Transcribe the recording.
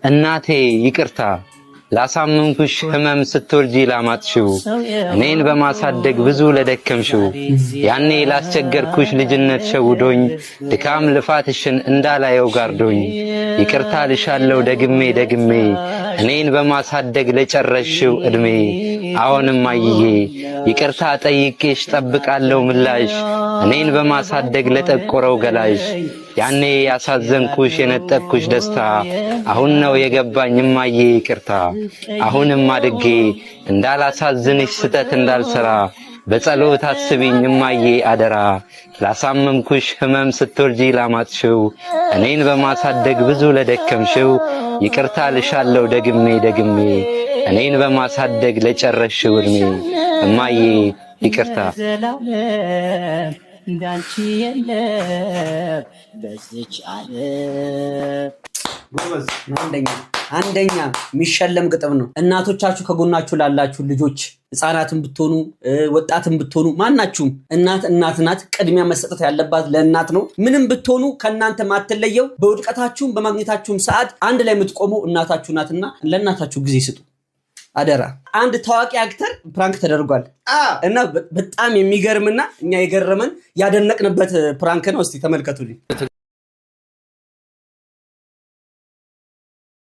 እናቴ ይቅርታ ላሳመንኩሽ ህመም ስትወልጂ ላማጥሽው እኔን በማሳደግ ብዙ ለደከምሽው ያኔ ላስቸገርኩሽ ልጅነት ሸውዶኝ ድካም ልፋትሽን እንዳላየው ጋርዶኝ ይቅርታ ልሻለው ደግሜ ደግሜ እኔን በማሳደግ ለጨረሽው እድሜ አሁንም አይዬ ይቅርታ ጠይቄሽ ጠብቃለው ምላሽ እኔን በማሳደግ ለጠቆረው ገላሽ ያኔ ያሳዘንኩሽ የነጠቅኩሽ ደስታ አሁን ነው የገባኝ እማዬ ይቅርታ አሁንም አድጌ እንዳላሳዝንሽ ስተት እንዳልሰራ በጸሎት አስቢኝ እማዬ አደራ ላሳመምኩሽ ህመም ስትወልጂ ላማጥሽው እኔን በማሳደግ ብዙ ለደከምሽው ይቅርታ ልሻለው ደግሜ ደግሜ እኔን በማሳደግ ለጨረሽው እድሜ እማዬ ይቅርታ እንዳንቺ የለም በዚች ዓለም ጎበዝ አንደኛ የሚሸለም ግጥም ነው። እናቶቻችሁ ከጎናችሁ ላላችሁ ልጆች ህፃናትን ብትሆኑ ወጣትን ብትሆኑ ማናችሁም እናት ናት። ቅድሚያ መሰጠት ያለባት ለእናት ነው። ምንም ብትሆኑ ከእናንተ ማትለየው በውድቀታችሁም በማግኘታችሁም ሰዓት አንድ ላይ የምትቆሙ እናታችሁ ናትና ለእናታችሁ ጊዜ ስጡ አደራ። አንድ ታዋቂ አክተር ፕራንክ ተደርጓል እና በጣም የሚገርምና እኛ የገረመን ያደነቅንበት ፕራንክ ነው። እስቲ ተመልከቱልኝ።